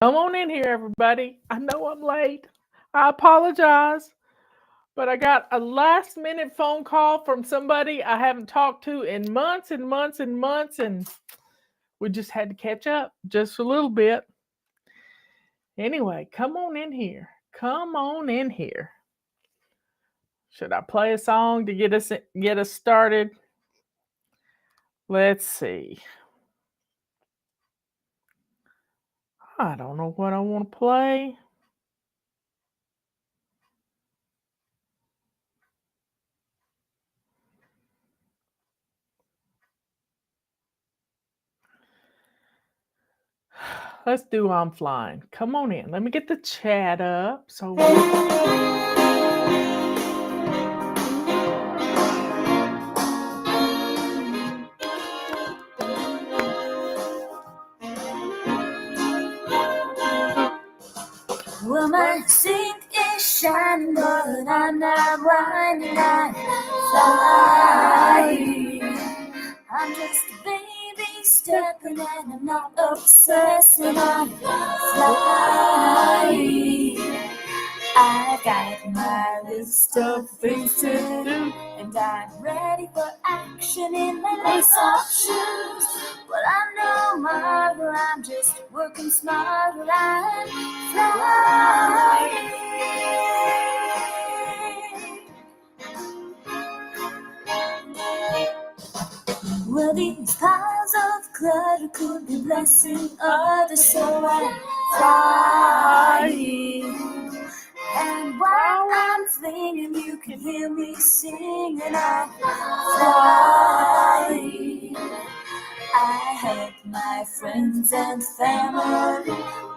Come on in here, everybody. I know I'm late. I apologize, but I got a last minute phone call from somebody I haven't talked to in months and months and months, and we just had to catch up just a little bit. Anyway, come on in here. Come on in here. Should I play a song to get us started? Let's see. I don't know what I want to play. Let's do I'm Flying. Come on in. Let me get the chat up. Well, my sink is shining, but I'm not whining, I'm flying. I'm just a baby stepping and I'm not obsessing, I'm flying. I got my list of things to do, and I'm ready for action in my lace-up shoes. But I'm no model, I'm just working smarter, I'm flying. Well, these piles of clutter could be blessing others, so I'm flying. And while I'm singing, you can hear me singing, I'm flying. I have my friends and family,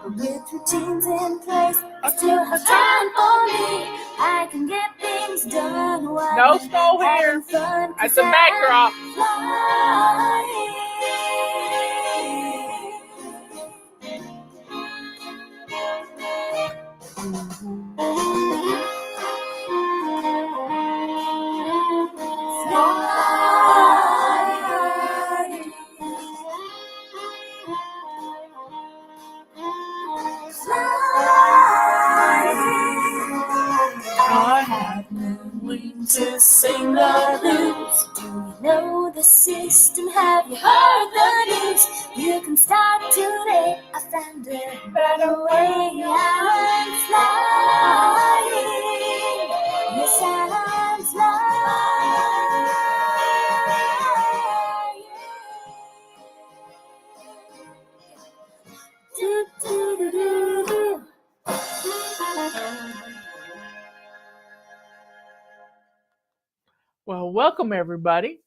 but with routines in place, I still have time for me. I can get things done while No snow here. fun. That's a backdrop. I have no wings to sing the blues. Do you know the system? Have you heard the news? You can start today. I found a better way. I'm flying. Yes, I'm flying. Do, do, do, do, do. Well, welcome everybody.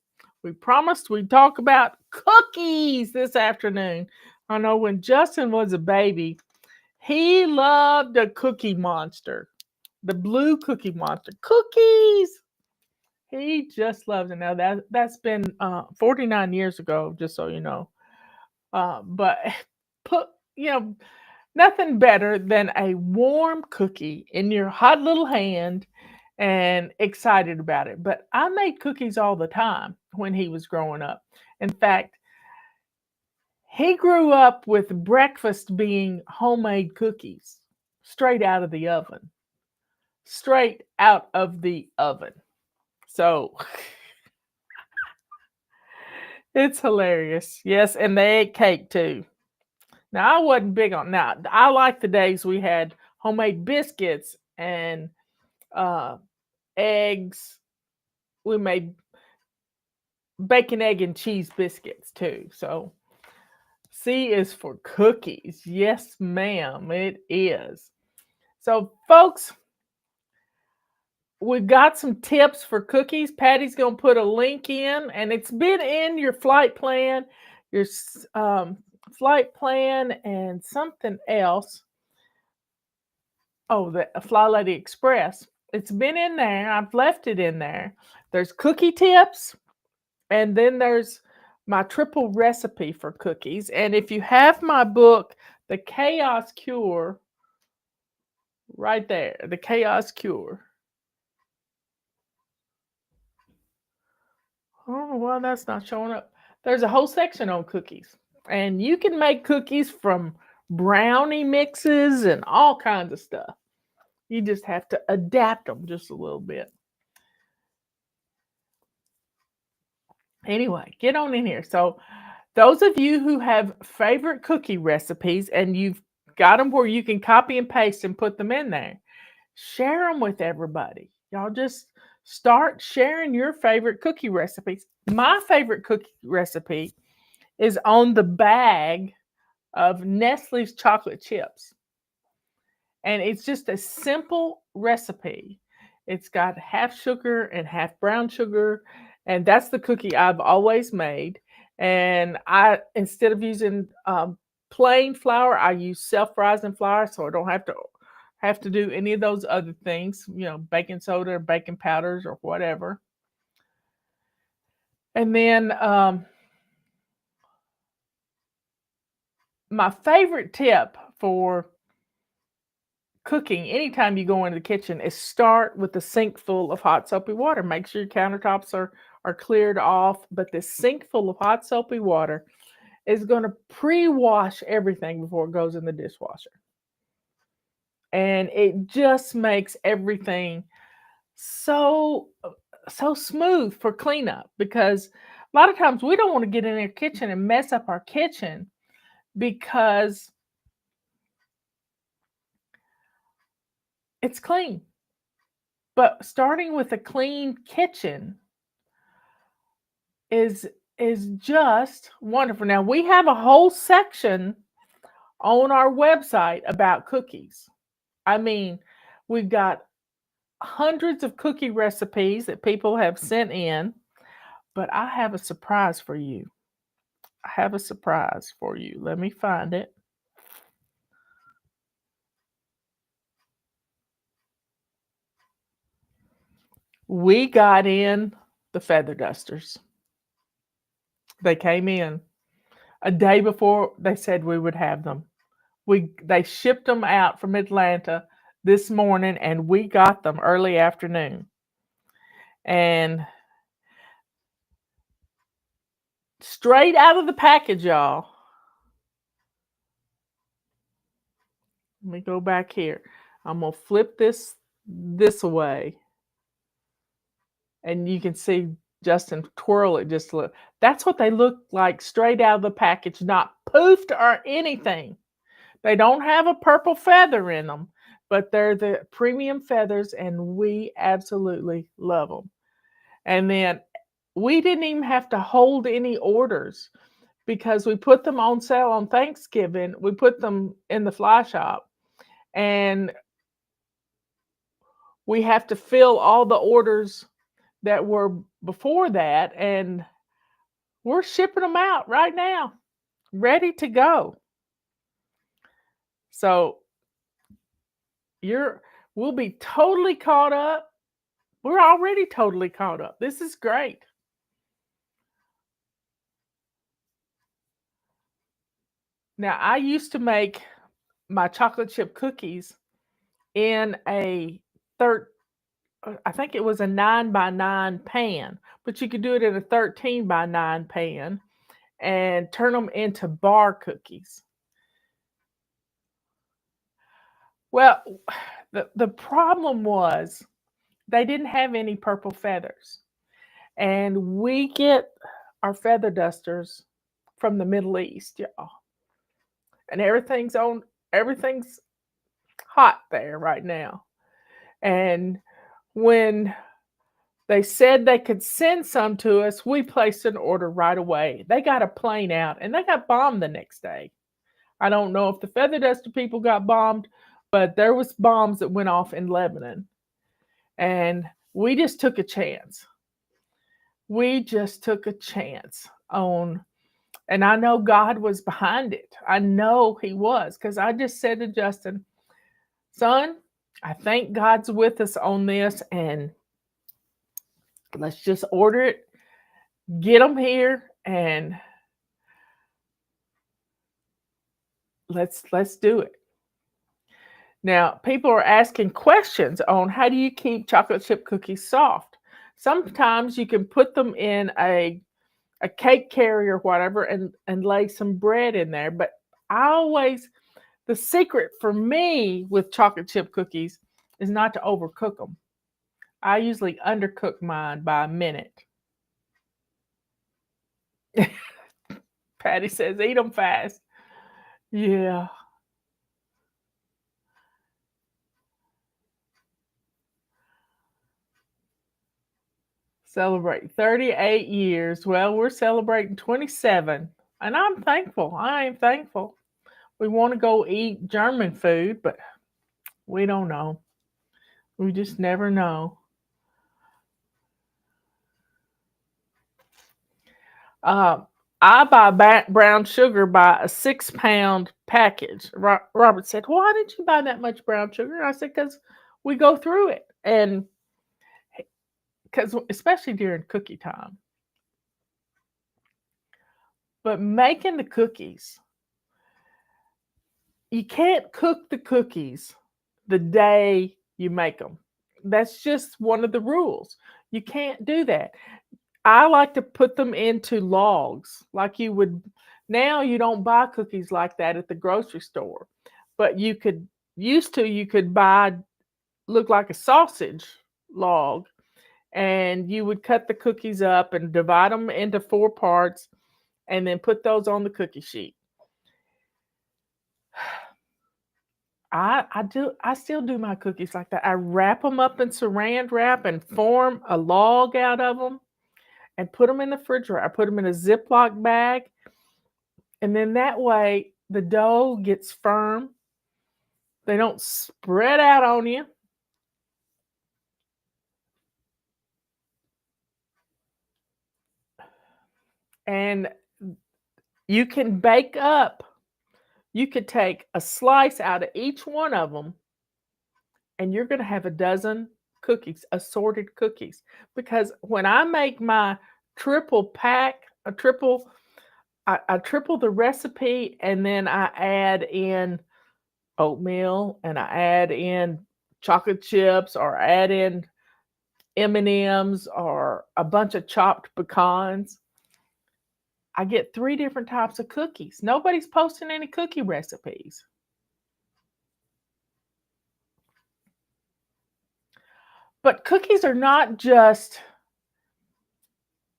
We promised we'd talk about cookies this afternoon. I know when Justin was a baby, he loved a cookie monster, the blue cookie monster. Cookies! He just loves it. Now that's been 49 years ago, just so you know. But put nothing better than a warm cookie in your hot little hand and excited about it. But I made cookies all the time when he was growing up. In fact, he grew up with breakfast being homemade cookies straight out of the oven. Straight out of the oven. So it's hilarious. Yes, and they ate cake too. Now I wasn't big on now. I like the days we had homemade biscuits and uh, eggs. We made bacon, egg, and cheese biscuits too. So C is for cookies. Yes, ma'am, it is. So, folks, we've got some tips for cookies. Patty's going to put a link in, and it's been in your flight plan, your flight plan, and something else. Oh, the Fly Lady Express. It's been in there. I've left it in there. There's cookie tips, and then there's my triple recipe for cookies. And if you have my book, The Chaos Cure, right there, The Chaos Cure. I don't know why that's not showing up. There's a whole section on cookies. And you can make cookies from brownie mixes and all kinds of stuff. You just have to adapt them just a little bit. Anyway, get on in here. So, those of you who have favorite cookie recipes and you've got them where you can copy and paste and put them in there, share them with everybody. Y'all just start sharing your favorite cookie recipes. My favorite cookie recipe is on the bag of Nestle's chocolate chips. And it's just a simple recipe. It's got half sugar and half brown sugar, and that's the cookie I've always made. And I, instead of using plain flour, I use self-rising flour, so I don't have to do any of those other things, baking soda or baking powders or whatever. And then my favorite tip for cooking anytime you go into the kitchen is start with a sink full of hot soapy water. Make sure your countertops are cleared off, but this sink full of hot soapy water is going to pre-wash everything before it goes in the dishwasher. And it just makes everything so smooth for cleanup, because a lot of times we don't want to get in our kitchen and mess up our kitchen because it's clean. But starting with a clean kitchen is just wonderful. Now, we have a whole section on our website about cookies. I mean, we've got hundreds of cookie recipes that people have sent in, but I have a surprise for you. I have a surprise for you. Let me find it. We got in the feather dusters. They came in a day before they said we would have them. They shipped them out from Atlanta this morning, and we got them early afternoon. And straight out of the package, y'all. Let me go back here. I'm gonna flip this away, and you can see Justin twirl it just a little. That's what they look like straight out of the package, not poofed or anything. They don't have a purple feather in them, but they're the premium feathers, and we absolutely love them. And then we didn't even have to hold any orders because we put them on sale on Thanksgiving. We put them in the fly shop, and we have to fill all the orders that were before that, and we're shipping them out right now, ready to go. So we'll be totally caught up. We're already totally caught up. This is great. Now, I used to make my chocolate chip cookies in I think it was a 9x9 pan, but you could do it in a 13x9 pan and turn them into bar cookies. Well, the problem was they didn't have any purple feathers. And we get our feather dusters from the Middle East, y'all. And everything's hot there right now. And when they said they could send some to us, we placed an order right away. They got a plane out, and they got bombed the next day. I don't know if the feather duster people got bombed, but there was bombs that went off in Lebanon. And we just took a chance. We just took a chance on, and I know God was behind it. I know He was, because I just said to Justin, son, I think God's with us on this, and let's just order it, get them here, and let's do it. Now, people are asking questions on how do you keep chocolate chip cookies soft. Sometimes you can put them in a cake carrier or whatever and lay some bread in there, but I always The secret for me with chocolate chip cookies is not to overcook them. I usually undercook mine by a minute. Patty says, eat them fast. Yeah. Celebrate 38 years. Well, we're celebrating 27. And I'm thankful. I am thankful. We want to go eat German food, but we don't know. We just never know. Uh, I buy brown sugar by a 6 pound package. Robert said, "Why did you buy that much brown sugar?" I said, "Because we go through it, and because especially during cookie time." But making the cookies, you can't cook the cookies the day you make them. That's just one of the rules. You can't do that. I like to put them into logs like you would. Now you don't buy cookies like that at the grocery store, but you could buy, look like a sausage log, and you would cut the cookies up and divide them into 4 parts and then put those on the cookie sheet. I still do my cookies like that. I wrap them up in saran wrap and form a log out of them and put them in the refrigerator. I put them in a Ziploc bag, and then that way the dough gets firm. They don't spread out on you. And you can bake up. You could take a slice out of each one of them, and you're going to have a dozen cookies, assorted cookies. Because when I make my triple pack, I triple the recipe, and then I add in oatmeal, and I add in chocolate chips, or add in M&Ms, or a bunch of chopped pecans. I get 3 different types of cookies. Nobody's posting any cookie recipes. But cookies are not just,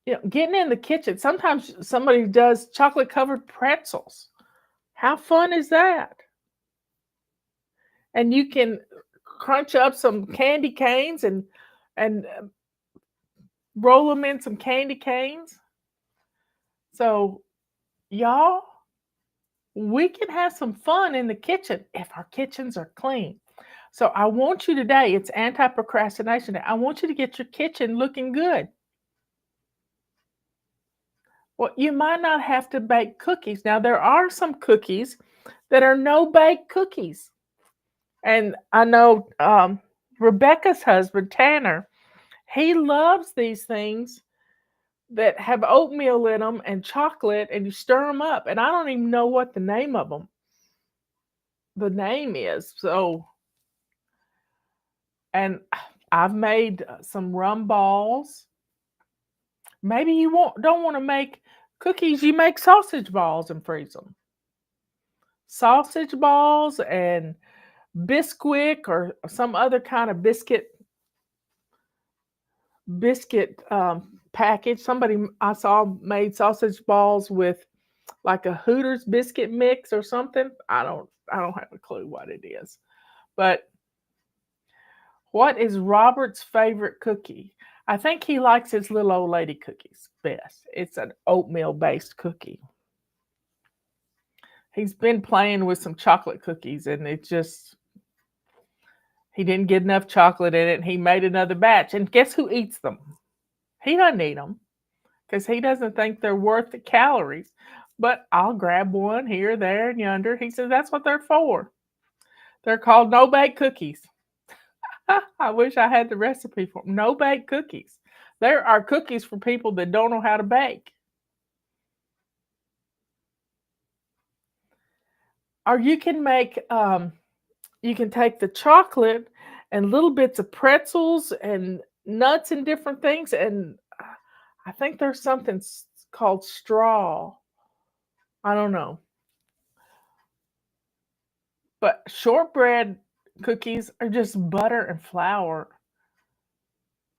getting in the kitchen. Sometimes somebody does chocolate covered pretzels. How fun is that? And you can crunch up some candy canes and roll them in some candy canes. So, y'all, we can have some fun in the kitchen if our kitchens are clean. So, I want you today, it's anti procrastination day. I want you to get your kitchen looking good. Well, you might not have to bake cookies. Now, there are some cookies that are no bake cookies. And I know Rebecca's husband, Tanner, he loves these things that have oatmeal in them and chocolate, and you stir them up. And I don't even know what the name of them, the name is. So, and I've made some rum balls. Maybe you don't want to make cookies. You make sausage balls and freeze them. Sausage balls and Bisquick or some other kind of biscuit package. Somebody I saw made sausage balls with like a Hooters biscuit mix or something. I don't have a clue what it is. But what is Robert's favorite cookie? I think he likes his little old lady cookies best. It's an oatmeal based cookie. He's been playing with some chocolate cookies, and he didn't get enough chocolate in it, and he made another batch. And guess who eats them? He doesn't eat them because he doesn't think they're worth the calories. But I'll grab one here, there, and yonder. He says that's what they're for. They're called no bake cookies. I wish I had the recipe for them. No bake cookies. There are cookies for people that don't know how to bake. Or you can take the chocolate and little bits of pretzels and nuts and different things, and I think there's something called straw. I don't know. But shortbread cookies are just butter and flour,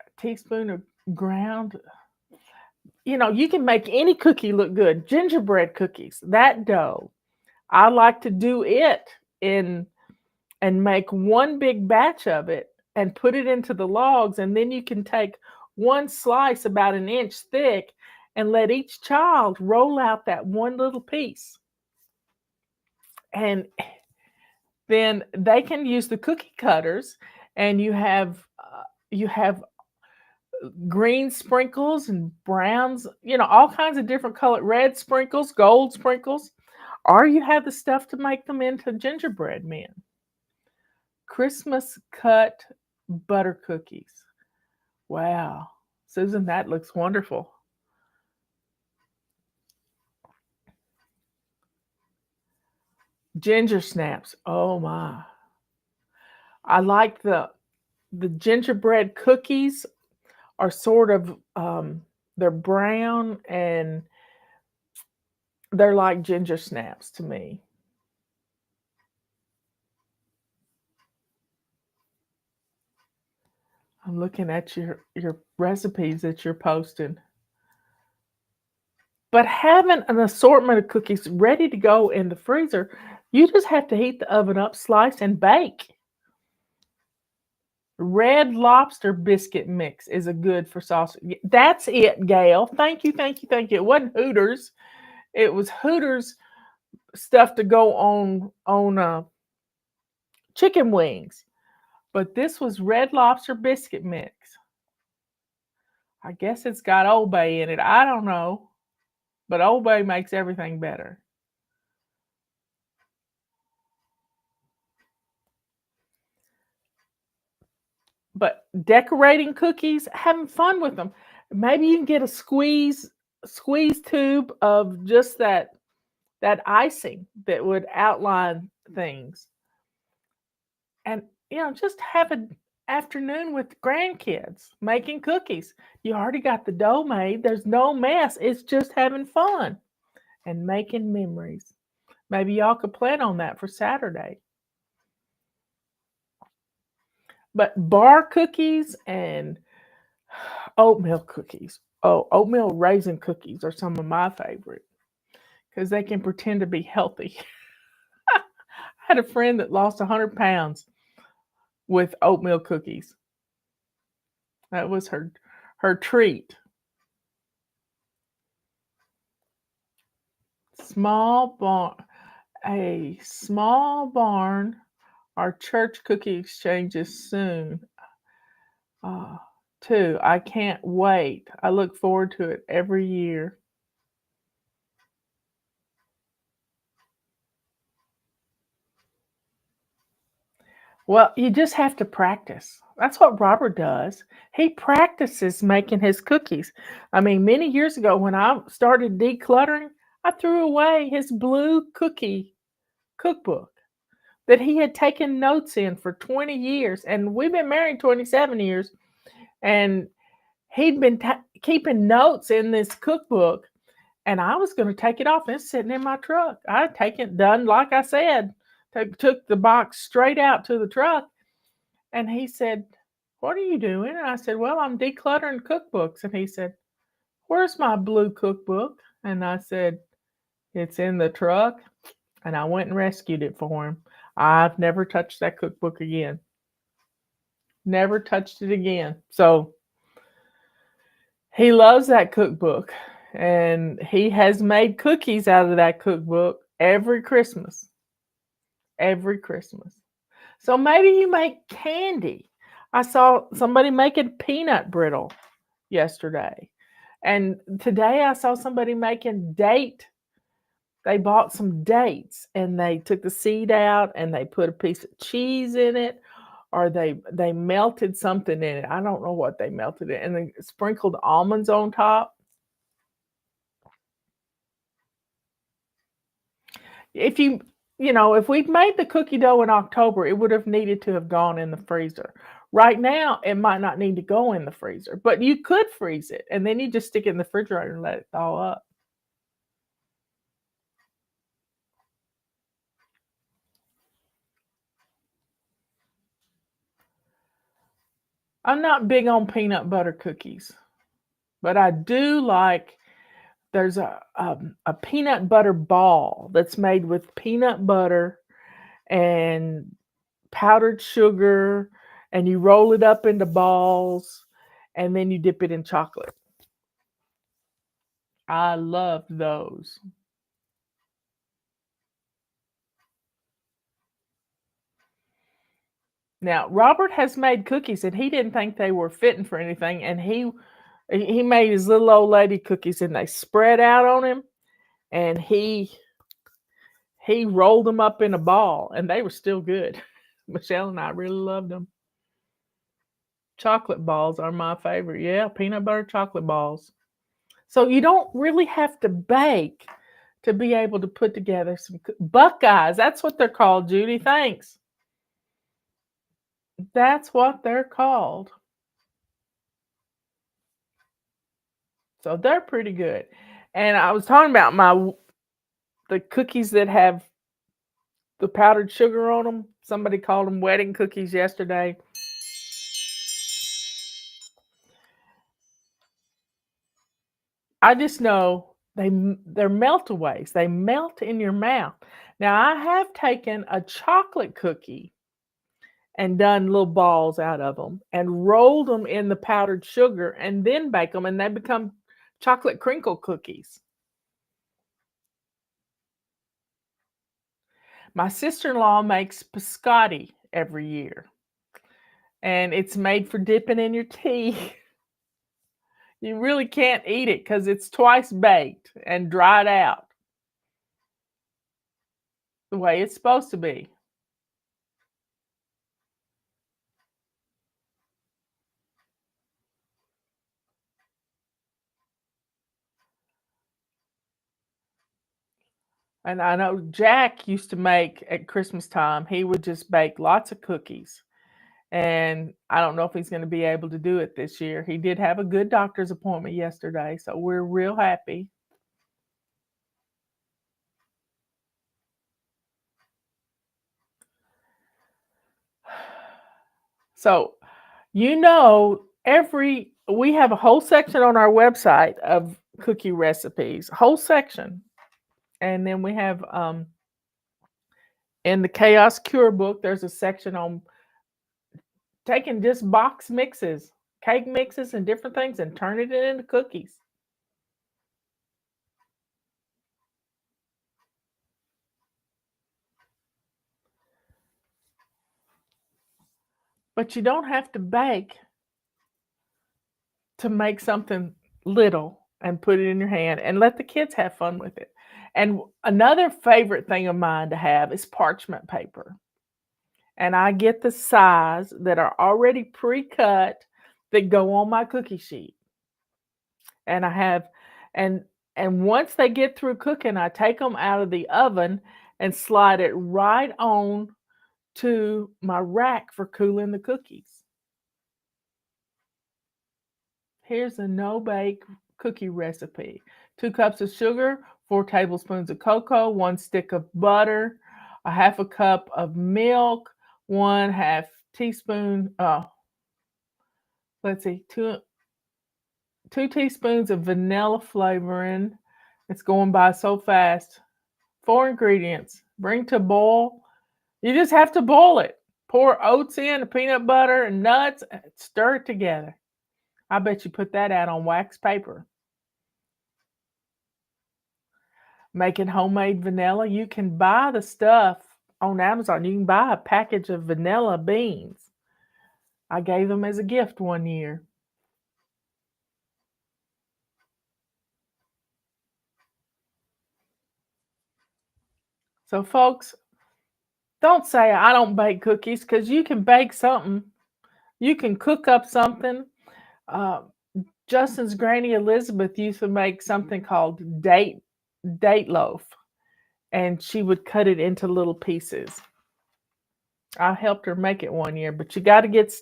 a teaspoon of ground. You can make any cookie look good. Gingerbread cookies, that dough, I like to do it in and make one big batch of it and put it into the logs, and then you can take one slice about an inch thick and let each child roll out that one little piece. And then they can use the cookie cutters, and you have green sprinkles and browns, all kinds of different color, red sprinkles, gold sprinkles, or you have the stuff to make them into gingerbread men. Christmas cut butter cookies. Wow. Susan, that looks wonderful. Ginger snaps. Oh my. I like the gingerbread cookies are sort of they're brown and they're like ginger snaps to me. I'm looking at your recipes that you're posting. But having an assortment of cookies ready to go in the freezer, you just have to heat the oven up, slice, and bake. Red Lobster biscuit mix is a good for sausage. That's it, Gail. Thank you, thank you, thank you. It wasn't Hooters. It was Hooters stuff to go on chicken wings. But this was Red Lobster biscuit mix. I guess it's got Old Bay in it. I don't know. But Old Bay makes everything better. But decorating cookies, having fun with them. Maybe you can get a squeeze tube of just that icing that would outline things. And just have an afternoon with grandkids making cookies. You already got the dough made. There's no mess. It's just having fun and making memories. Maybe y'all could plan on that for Saturday. But bar cookies and oatmeal cookies. Oh, oatmeal raisin cookies are some of my favorite because they can pretend to be healthy. I had a friend that lost 100 pounds with oatmeal cookies. That was her treat. Small barn, a small barn. Our church cookie exchanges soon. Uh, too. I can't wait. I look forward to it every year. Well, you just have to practice. That's what Robert does. He practices making his cookies. I mean, many years ago when I started decluttering, I threw away his blue cookie cookbook that he had taken notes in for 20 years. And we've been married 27 years. And he'd been keeping notes in this cookbook. And I was going to take it off. It's sitting in my truck. I take it done, like I said. Took the box straight out to the truck. And he said, "What are you doing?" And I said, "Well, I'm decluttering cookbooks." And he said, "Where's my blue cookbook?" And I said, "It's in the truck." And I went and rescued it for him. I've never touched that cookbook again. Never touched it again. So he loves that cookbook. And he has made cookies out of that cookbook every Christmas. Every Christmas. So maybe you make candy. I saw somebody making peanut brittle yesterday. And today I saw somebody making date. They bought some dates and they took the seed out and they put a piece of cheese in it, or they melted something in it. I don't know what they melted it, and they sprinkled almonds on top. If if we'd made the cookie dough in October, it would have needed to have gone in the freezer. Right now, it might not need to go in the freezer, but you could freeze it and then you just stick it in the refrigerator and let it thaw up. I'm not big on peanut butter cookies, but I do like there's a peanut butter ball that's made with peanut butter and powdered sugar, and you roll it up into balls, and then you dip it in chocolate. I love those. Now, Robert has made cookies and he didn't think they were fitting for anything, and he made his little old lady cookies and they spread out on him, and he rolled them up in a ball and they were still good. Michelle and I really loved them. Chocolate balls are my favorite. Yeah, peanut butter chocolate balls. So you don't really have to bake to be able to put together some Buckeyes. That's what they're called, Judy. Thanks. That's what they're called. So they're pretty good. And I was talking about the cookies that have the powdered sugar on them. Somebody called them wedding cookies yesterday. I just know they're meltaways. They melt in your mouth. Now I have taken a chocolate cookie and done little balls out of them and rolled them in the powdered sugar and then bake them, and they become chocolate crinkle cookies. My sister-in-law makes biscotti every year, and it's made for dipping in your tea. You really can't eat it because it's twice baked and dried out the way it's supposed to be. And I know Jack used to make at Christmas time, he would just bake lots of cookies. And I don't know if he's going to be able to do it this year. He did have a good doctor's appointment yesterday, so we're real happy. So, we have a whole section on our website of cookie recipes, whole section. And then we have in the Chaos Cure book, there's a section on taking just box mixes, cake mixes, and different things and turning it into cookies. But you don't have to bake to make something little and put it in your hand and let the kids have fun with it. And another favorite thing of mine to have is parchment paper. And I get the size that are already pre-cut that go on my cookie sheet. And I have and and once they get through cooking, I take them out of the oven and slide it right on to my rack for cooling the cookies. Here's a no-bake cookie recipe. 2 cups of sugar, 4 tablespoons of cocoa, 1 stick of butter, a half a cup of milk, 1/2 teaspoon, let's see, 2 teaspoons of vanilla flavoring. It's going by so fast. 4 ingredients. Bring to boil. You just have to boil it. Pour oats in, peanut butter, and nuts, and stir it together. I bet you put that out on wax paper. Making homemade vanilla. You can buy the stuff on Amazon. You can buy a package of vanilla beans. I gave them as a gift one year. So, folks, don't say I don't bake cookies because you can bake something. You can cook up something. Uh, Justin's granny Elizabeth used to make something called date loaf, and she would cut it into little pieces. I helped her make it one year, but you got to get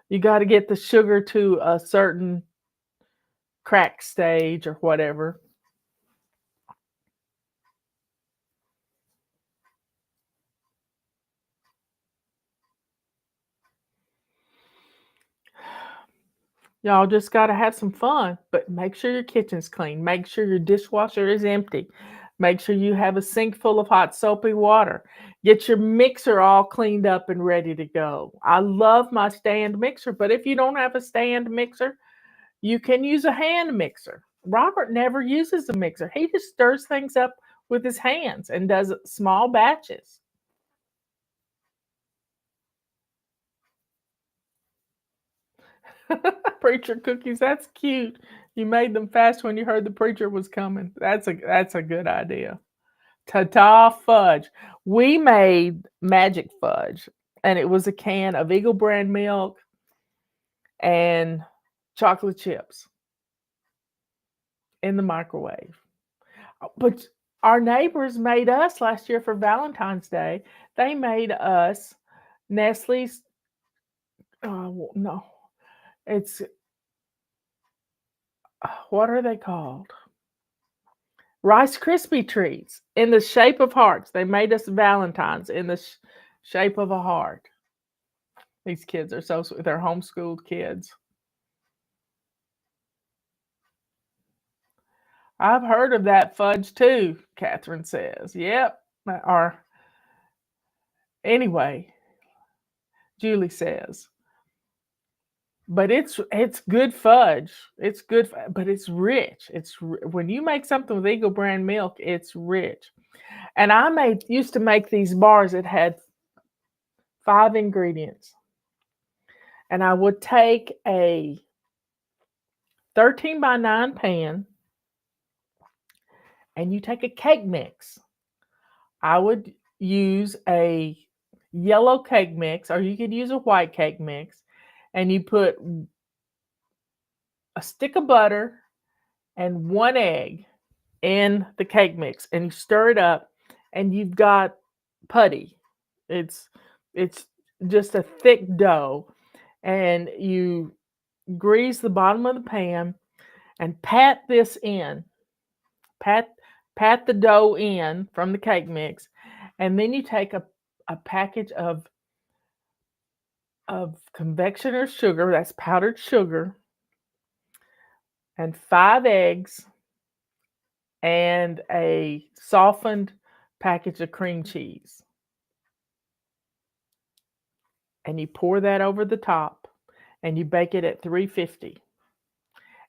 you got to get the sugar to a certain crack stage or whatever. Y'all just got to have some fun, but make sure your kitchen's clean. Make sure your dishwasher is empty. Make sure you have a sink full of hot soapy water. Get your mixer all cleaned up and ready to go. I love my stand mixer, but if you don't have a stand mixer, you can use a hand mixer. Robert never uses a mixer. He just stirs things up with his hands and does small batches. Preacher cookies, that's cute. You made them fast when you heard the preacher was coming. That's a good idea. Ta-ta fudge. We made magic fudge, and it was a can of Eagle brand milk and chocolate chips in the microwave. But our neighbors made us last year for Valentine's Day. They made us Nestle's. No, it's what are they called? Rice Krispie treats in the shape of hearts. They made us Valentines in the shape of a heart. These kids are so sweet. They're homeschooled kids. I've heard of that fudge too, Catherine says. Yep. Or anyway, Julie says. But it's good fudge. It's good, but it's rich. When you make something with Eagle brand milk, it's rich. And I used to make these bars that had 5 ingredients. And I would take a 13 by 9 pan and you take a cake mix. I would use a yellow cake mix, or you could use a white cake mix, and you put a stick of butter and 1 egg in the cake mix, and you stir it up, and you've got putty. It's just a thick dough, and you grease the bottom of the pan and pat this in. Pat the dough in from the cake mix, and then you take a package of confectioner's sugar, that's powdered sugar, and 5 eggs, and a softened package of cream cheese. And you pour that over the top, and you bake it at 350.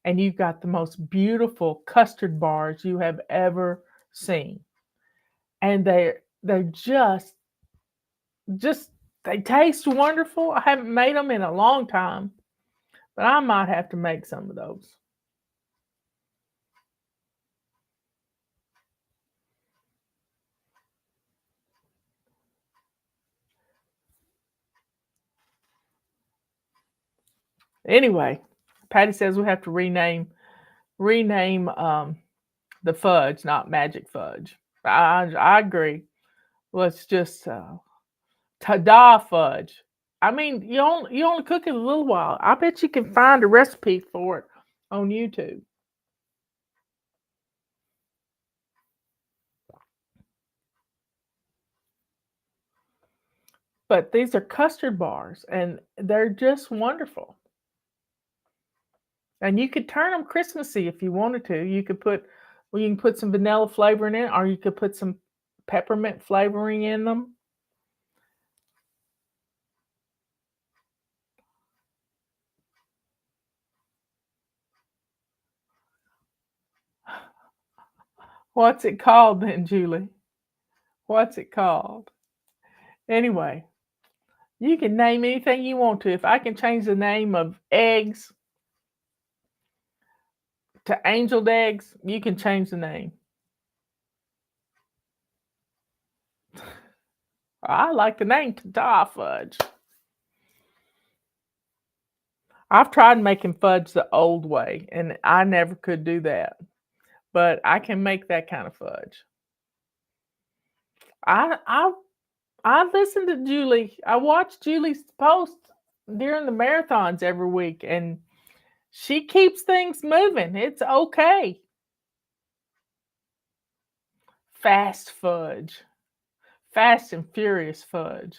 And you've got the most beautiful custard bars you have ever seen. And they're just they taste wonderful. I haven't made them in a long time, but I might have to make some of those. Anyway, Patty says we have to rename the fudge, not magic fudge. I agree. Let's just ta-da fudge. I mean, you only cook it a little while. I bet you can find a recipe for it on YouTube. But these are custard bars, and they're just wonderful. And you could turn them Christmassy if you wanted to. You can put some vanilla flavoring in, or you could put some peppermint flavoring in them. What's it called then, Julie? What's it called? Anyway, you can name anything you want to. If I can change the name of eggs to angeled eggs, you can change the name. I like the name Ta-da Fudge. I've tried making fudge the old way, and I never could do that. But I can make that kind of fudge. I I I listen to Julie. I watch Julie's posts during the marathons every week, and she keeps things moving. It's okay. Fast fudge. Fast and furious fudge.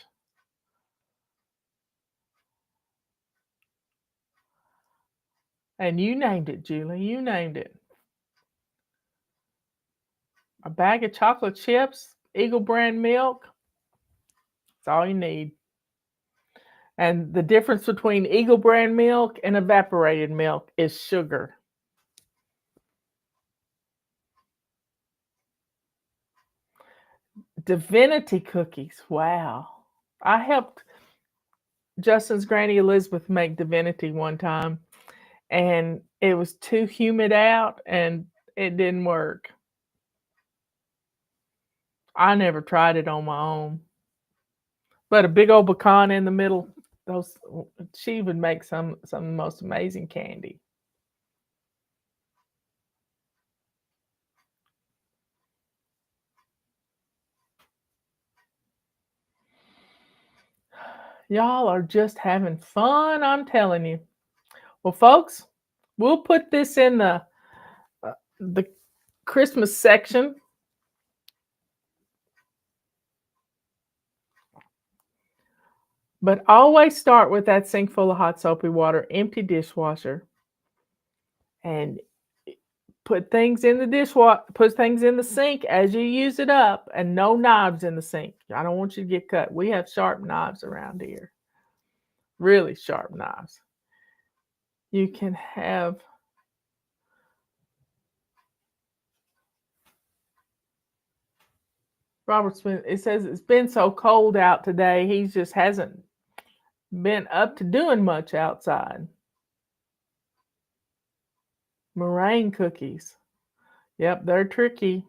And you named it, Julie. You named it. A bag of chocolate chips, Eagle brand milk. That's all you need. And the difference between Eagle brand milk and evaporated milk is sugar. Divinity cookies. Wow. I helped Justin's granny Elizabeth make divinity one time, and it was too humid out and it didn't work. I never tried it on my own. But a big old pecan in the middle, those she would make some of the most amazing candy. Y'all are just having fun, I'm telling you. Well, folks, we'll put this in the Christmas section. But always start with that sink full of hot soapy water, empty dishwasher, and put things in the dishwasher, put things in the sink as you use it up, and no knives in the sink. I don't want you to get cut. We have sharp knives around here, really sharp knives. You can have Robert's been, it says it's been so cold out today, he just hasn't been up to doing much outside. Meringue cookies. Yep, they're tricky.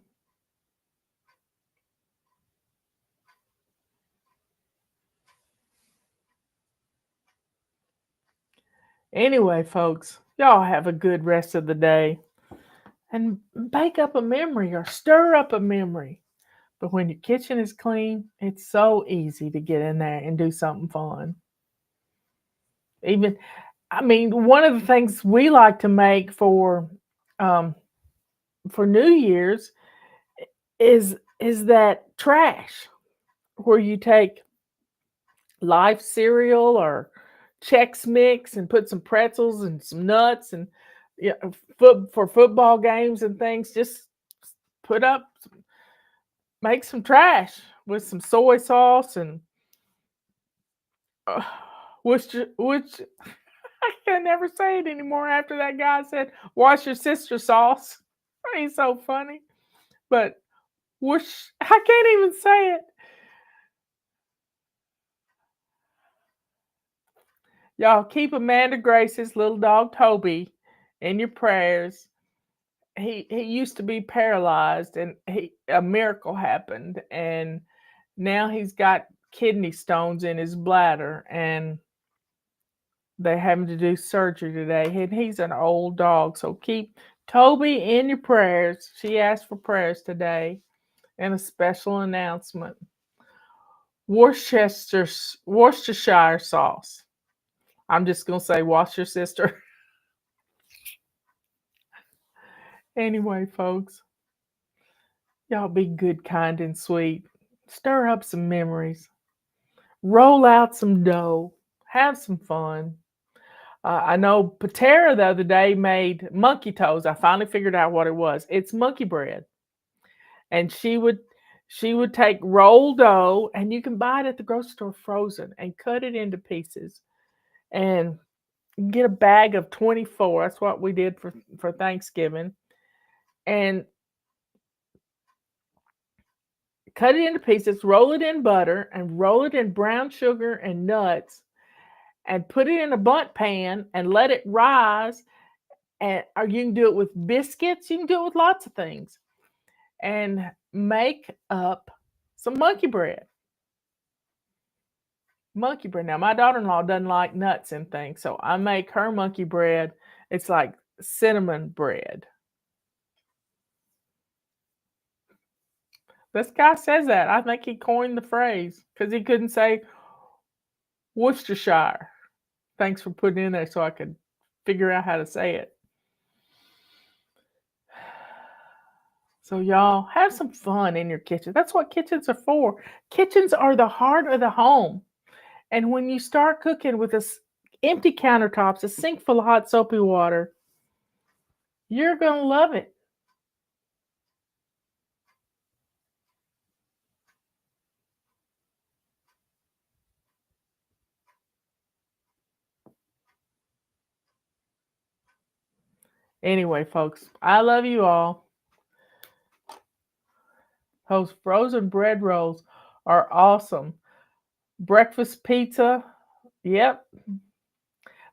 Anyway, folks, y'all have a good rest of the day and bake up a memory or stir up a memory. But when your kitchen is clean, it's so easy to get in there and do something fun. Even, I mean, one of the things we like to make um, for New Year's is that trash where you take live cereal or Chex Mix and put some pretzels and some nuts and yeah, for football games and things. Just put up, make some trash with some soy sauce and uh, which I can never say it anymore after that guy said, "Wash your sister's sauce." He's so funny, but whoosh, I can't even say it. Y'all keep Amanda Grace's little dog Toby in your prayers. He used to be paralyzed and a miracle happened and now he's got kidney stones in his bladder and they're having to do surgery today. And he's an old dog, so keep Toby in your prayers. She asked for prayers today and a special announcement. Worcestershire sauce. I'm just gonna say wash your sister. Anyway, folks, y'all be good, kind, and sweet. Stir up some memories. Roll out some dough. Have some fun. I know Patera the other day made monkey toes. I finally figured out what it was. It's monkey bread, and she would take rolled dough, and you can buy it at the grocery store frozen, and cut it into pieces, and get a bag of 24. That's what we did for Thanksgiving, and cut it into pieces, roll it in butter, and roll it in brown sugar and nuts, and put it in a bundt pan and let it rise. And or you can do it with biscuits. You can do it with lots of things, and make up some monkey bread. Monkey bread. Now my daughter-in-law doesn't like nuts and things, so I make her monkey bread. It's like cinnamon bread. This guy says that. I think he coined the phrase because he couldn't say Worcestershire. Thanks for putting it in there so I could figure out how to say it. So, y'all, have some fun in your kitchen. That's what kitchens are for. Kitchens are the heart of the home. And when you start cooking with us empty countertops, a sink full of hot soapy water. You're going to love it. Anyway, folks, I love you all. Those frozen bread rolls are awesome. Breakfast pizza, yep.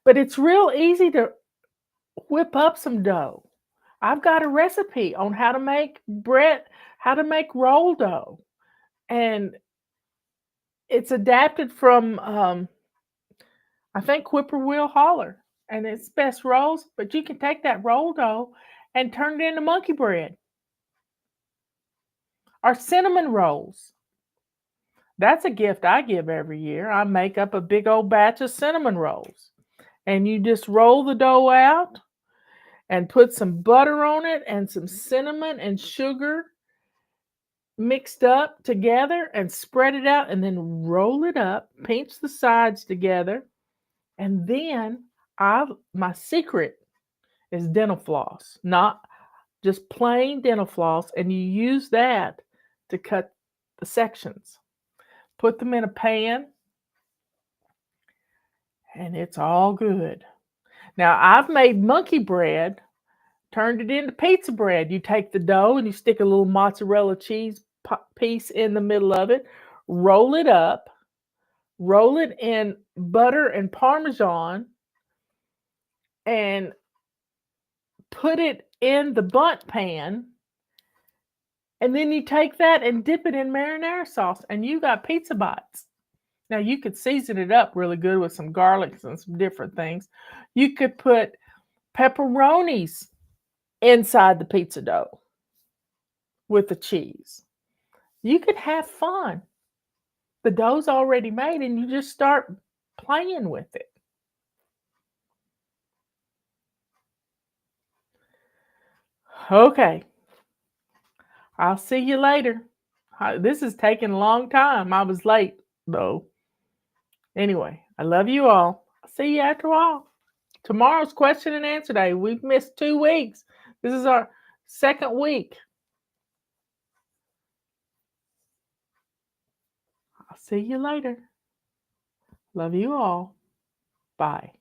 But it's real easy to whip up some dough. I've got a recipe on how to make roll dough. And it's adapted from, I think, Whippoorwill Holler. And it's best rolls, but you can take that roll dough and turn it into monkey bread. Or cinnamon rolls. That's a gift I give every year. I make up a big old batch of cinnamon rolls. And you just roll the dough out and put some butter on it and some cinnamon and sugar mixed up together and spread it out and then roll it up, pinch the sides together. And then my secret is dental floss, not just plain dental floss. And you use that to cut the sections. Put them in a pan, and it's all good. Now, I've made monkey bread, turned it into pizza bread. You take the dough and you stick a little mozzarella cheese piece in the middle of it, roll it up, roll it in butter and Parmesan, and put it in the bundt pan. And then you take that and dip it in marinara sauce, and you got pizza bites. Now, you could season it up really good with some garlics and some different things. You could put pepperonis inside the pizza dough with the cheese. You could have fun. The dough's already made, and you just start playing with it. Okay. I'll see you later. This is taking a long time. I was late, though. Anyway, I love you all. I'll see you after a while. Tomorrow's question and answer day. We've missed 2 weeks. This is our second week. I'll see you later. Love you all. Bye.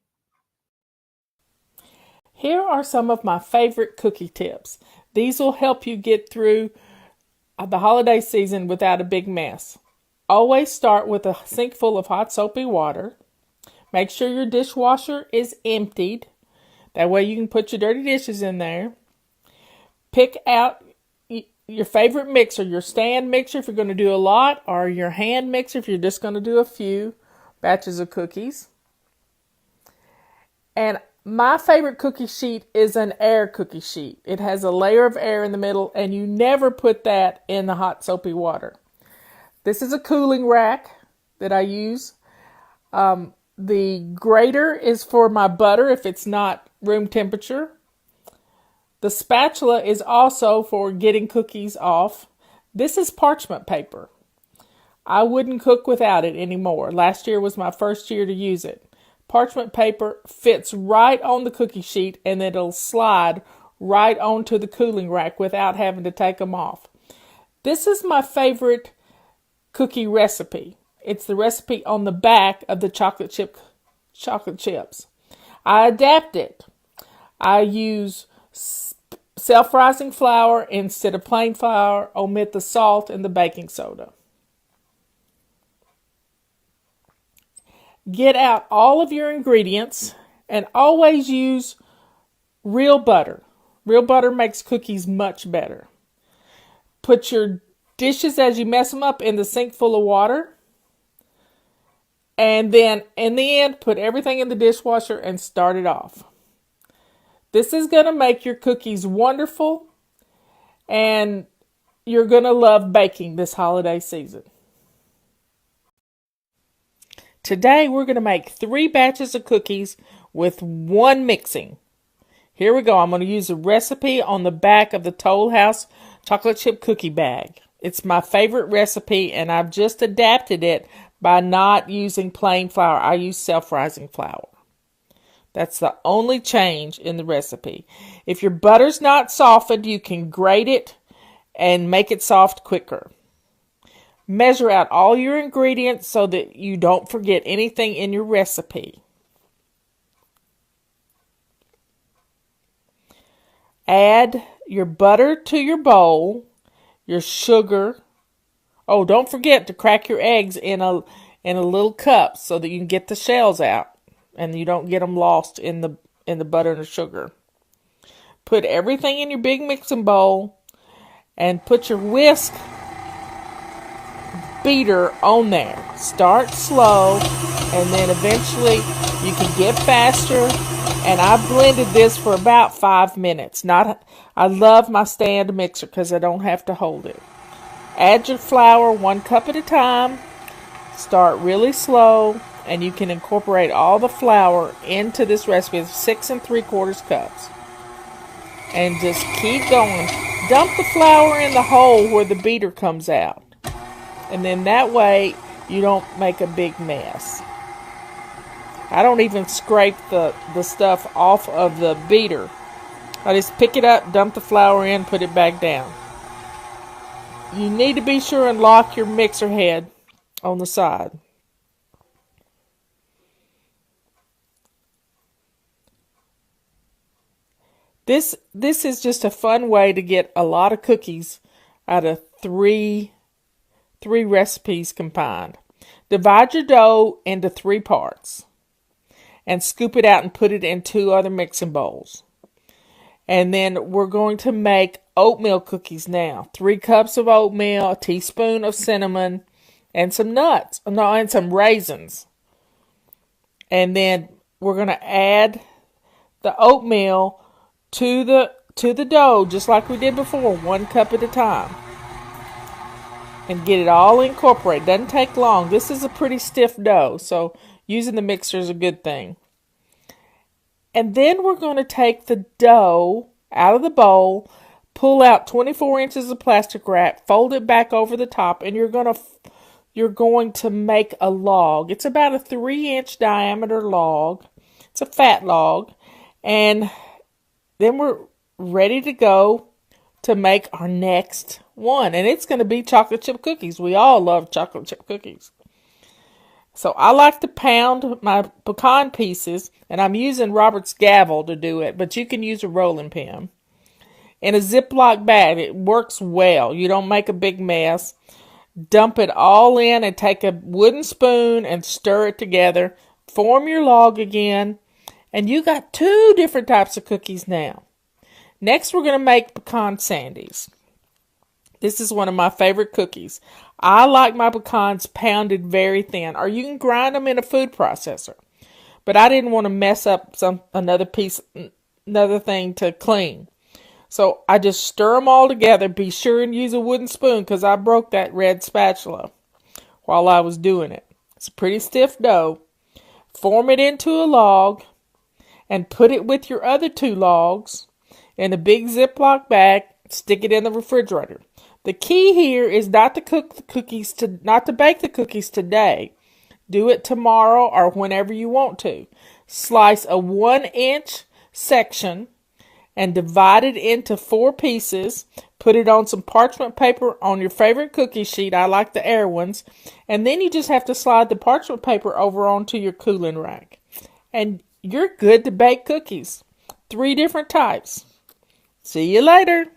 Here are some of my favorite cookie tips. These will help you get through the holiday season without a big mess. Always start with a sink full of hot soapy water. Make sure your dishwasher is emptied. That way you can put your dirty dishes in there. Pick out your favorite mixer, your stand mixer if you're going to do a lot, or your hand mixer if you're just going to do a few batches of cookies. And my favorite cookie sheet is an air cookie sheet. It has a layer of air in the middle, and you never put that in the hot soapy water. This is a cooling rack that I use. The grater is for my butter if it's not room temperature. The spatula is also for getting cookies off. This is parchment paper. I wouldn't cook without it anymore. Last year was my first year to use it. Parchment paper fits right on the cookie sheet, and it'll slide right onto the cooling rack without having to take them off. This is my favorite cookie recipe. It's the recipe on the back of the chocolate chips. I adapt it. I use self-rising flour instead of plain flour. Omit the salt and the baking soda. Get out all of your ingredients and always use real butter. Real butter makes cookies much better. Put your dishes as you mess them up in the sink full of water. And then in the end, put everything in the dishwasher and start it off. This is going to make your cookies wonderful, and you're going to love baking this holiday season. Today, we're going to make 3 batches of cookies with 1 mixing. Here we go. I'm going to use a recipe on the back of the Toll House chocolate chip cookie bag. It's my favorite recipe, and I've just adapted it by not using plain flour. I use self-rising flour. That's the only change in the recipe. If your butter's not softened, you can grate it and make it soft quicker. Measure out all your ingredients so that you don't forget anything in your recipe. Add your butter to your bowl, your sugar. Oh, don't forget to crack your eggs in a little cup so that you can get the shells out and you don't get them lost in the butter and the sugar. Put everything in your big mixing bowl and put your whisk beater on there. Start slow and then eventually you can get faster. And I blended this for about 5 minutes. I love my stand mixer because I don't have to hold it. Add your flour 1 cup at a time. Start really slow and you can incorporate all the flour into this recipe. It's 6 3/4 cups. And just keep going. Dump the flour in the hole where the beater comes out. And then that way you don't make a big mess. I don't even scrape the stuff off of the beater. I just pick it up, dump the flour in, put it back down. You need to be sure and lock your mixer head on the side. This is just a fun way to get a lot of cookies out of three recipes combined. Divide your dough into 3 parts and scoop it out and put it in 2 other mixing bowls. And then we're going to make oatmeal cookies now. 3 cups of oatmeal, a teaspoon of cinnamon, and some nuts. No, and some raisins. And then we're going to add the oatmeal to the dough, just like we did before, 1 cup at a time. And get it all incorporated. Doesn't take long. This is a pretty stiff dough, so using the mixer is a good thing. And then we're going to take the dough out of the bowl, pull out 24 inches of plastic wrap, fold it back over the top, and you're going to make a log. It's about a 3-inch diameter log. It's a fat log. And then we're ready to go to make our next one. And it's going to be chocolate chip cookies. We all love chocolate chip cookies. So I like to pound my pecan pieces, and I'm using Robert's gavel to do it, but you can use a rolling pin. In a Ziploc bag, it works well. You don't make a big mess. Dump it all in and take a wooden spoon and stir it together. Form your log again, and you got 2 different types of cookies now. Next, we're going to make Pecan Sandies. This is one of my favorite cookies. I like my pecans pounded very thin, or you can grind them in a food processor. But I didn't want to mess up another thing to clean. So I just stir them all together. Be sure and use a wooden spoon because I broke that red spatula while I was doing it. It's a pretty stiff dough. Form it into a log and put it with your other 2 logs in a big Ziploc bag. Stick it in the refrigerator. The key here is not to bake the cookies today. Do it tomorrow or whenever you want to. Slice a 1-inch section and divide it into 4 pieces. Put it on some parchment paper on your favorite cookie sheet. I like the air ones. And then you just have to slide the parchment paper over onto your cooling rack. And you're good to bake cookies. 3 different types. See you later.